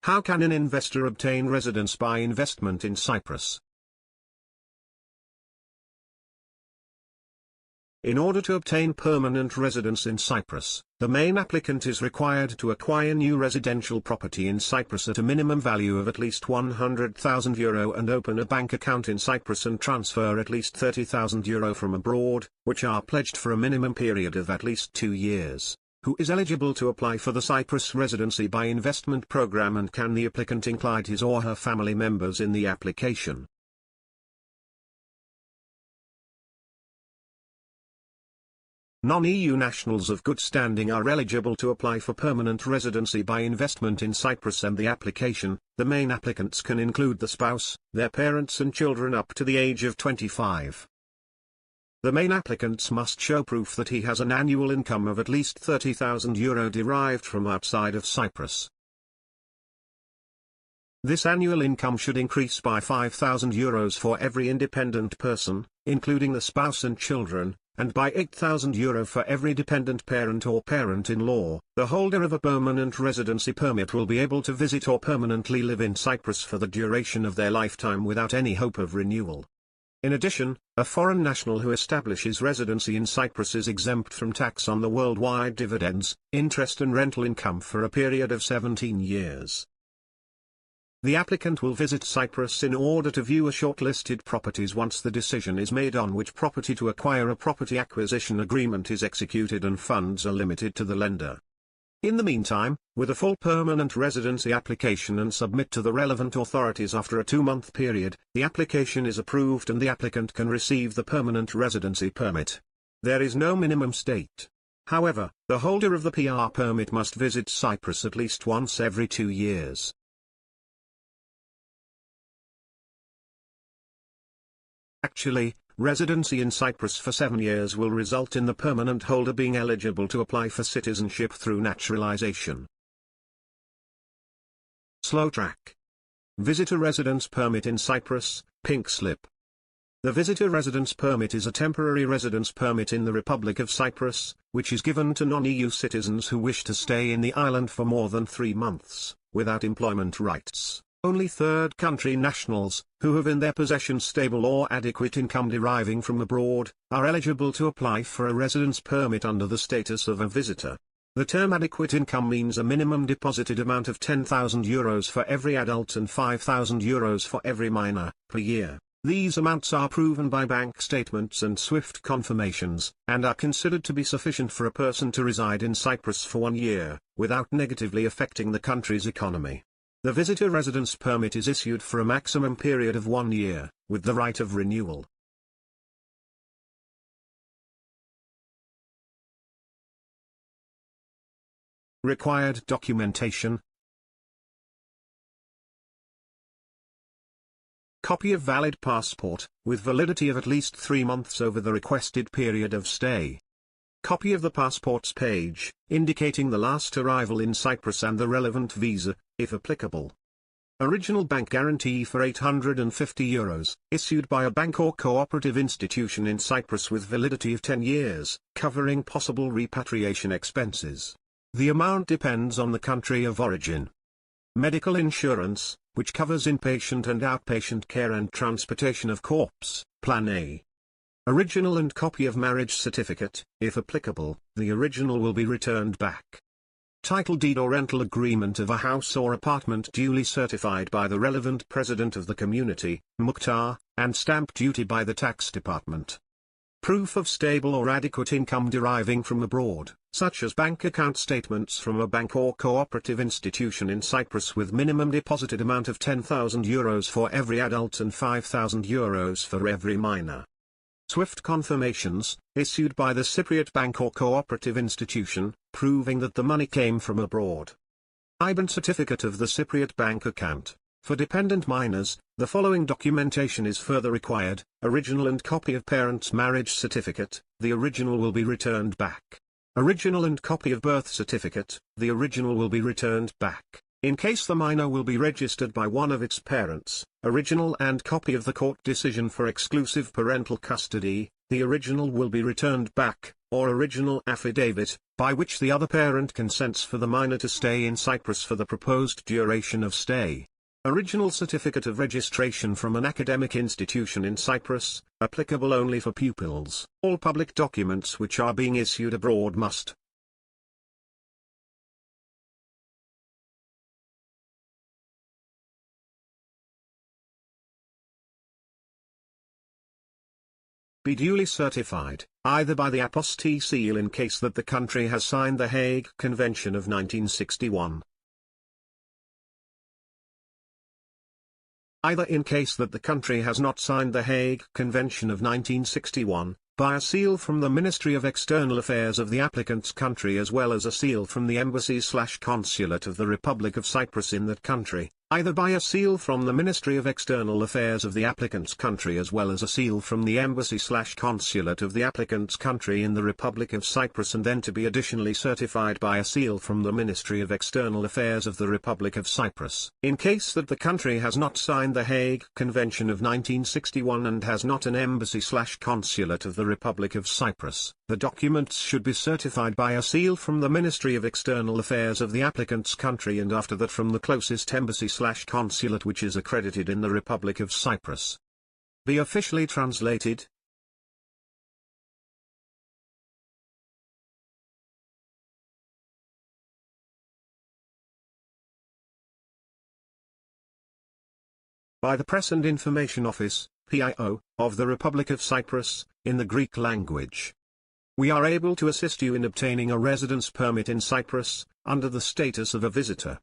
How can an investor obtain residence by investment in Cyprus? In order to obtain permanent residence in Cyprus, the main applicant is required to acquire new residential property in Cyprus at a minimum value of at least €100,000 and open a bank account in Cyprus and transfer at least €30,000 from abroad, which are pledged for a minimum period of at least 2 years. Who is eligible to apply for the Cyprus Residency by Investment Program, and can the applicant include his or her family members in the application? Non-EU nationals of good standing are eligible to apply for permanent residency by investment in Cyprus, and the application, the main applicants can include the spouse, their parents and children up to the age of 25. The main applicants must show proof that he has an annual income of at least €30,000 derived from outside of Cyprus. This annual income should increase by €5,000 for every independent person, including the spouse and children, and by €8,000 for every dependent parent or parent-in-law. The holder of a permanent residency permit will be able to visit or permanently live in Cyprus for the duration of their lifetime without any hope of renewal. In addition, a foreign national who establishes residency in Cyprus is exempt from tax on the worldwide dividends, interest and rental income for a period of 17 years. The applicant will visit Cyprus in order to view a shortlisted properties once the decision is made on which property to acquire. A property acquisition agreement is executed and funds are limited to the lender. In the meantime, with a full permanent residency application and submit to the relevant authorities after a 2-month period, the application is approved and the applicant can receive the permanent residency permit. There is no minimum state. However, the holder of the PR permit must visit Cyprus at least once every 2 years. Actually, residency in Cyprus for 7 years will result in the permanent holder being eligible to apply for citizenship through naturalization. Slow track. Visitor residence permit in Cyprus, pink slip. The visitor residence permit is a temporary residence permit in the Republic of Cyprus, which is given to non-EU citizens who wish to stay in the island for more than 3 months, without employment rights. Only third country nationals, who have in their possession stable or adequate income deriving from abroad, are eligible to apply for a residence permit under the status of a visitor. The term adequate income means a minimum deposited amount of €10,000 for every adult and €5,000 for every minor, per year. These amounts are proven by bank statements and SWIFT confirmations, and are considered to be sufficient for a person to reside in Cyprus for 1 year, without negatively affecting the country's economy. The visitor residence permit is issued for a maximum period of 1 year, with the right of renewal. Required documentation. Copy of valid passport, with validity of at least 3 months over the requested period of stay. Copy of the passport's page, indicating the last arrival in Cyprus and the relevant visa, if applicable. Original bank guarantee for €850, issued by a bank or cooperative institution in Cyprus with validity of 10 years, covering possible repatriation expenses. The amount depends on the country of origin. Medical insurance, which covers inpatient and outpatient care and transportation of corpse, Plan A. Original and copy of marriage certificate, if applicable, the original will be returned back. Title deed or rental agreement of a house or apartment duly certified by the relevant president of the community, Mukhtar, and stamp duty by the tax department. Proof of stable or adequate income deriving from abroad, such as bank account statements from a bank or cooperative institution in Cyprus with minimum deposited amount of €10,000 for every adult and €5,000 for every minor. SWIFT confirmations, issued by the Cypriot bank or cooperative institution, proving that the money came from abroad. IBAN certificate of the Cypriot bank account. For dependent minors, the following documentation is further required: original and copy of parent's marriage certificate, the original will be returned back. Original and copy of birth certificate, the original will be returned back. In case the minor will be registered by one of its parents, original and copy of the court decision for exclusive parental custody, the original will be returned back, or original affidavit, by which the other parent consents for the minor to stay in Cyprus for the proposed duration of stay. Original certificate of registration from an academic institution in Cyprus, applicable only for pupils. All public documents which are being issued abroad must be duly certified, either by the apostille seal in case that the country has signed the Hague Convention of 1961. Either in case that the country has not signed the Hague Convention of 1961, by a seal from the Ministry of External Affairs of the applicant's country as well as a seal from the embassy/consulate of the Republic of Cyprus in that country, either by a seal from the Ministry of External Affairs of the applicant's country as well as a seal from the embassy/consulate of the applicant's country in the Republic of Cyprus, and then to be additionally certified by a seal from the Ministry of External Affairs of the Republic of Cyprus. In case that the country has not signed the Hague Convention of 1961 and has not an embassy/consulate of the Republic of Cyprus, the documents should be certified by a seal from the Ministry of External Affairs of the applicant's country, and after that from the closest embassy/consulate which is accredited in the Republic of Cyprus. Be officially translated. By the Press and Information Office, PIO, of the Republic of Cyprus, in the Greek language. We are able to assist you in obtaining a residence permit in Cyprus, under the status of a visitor.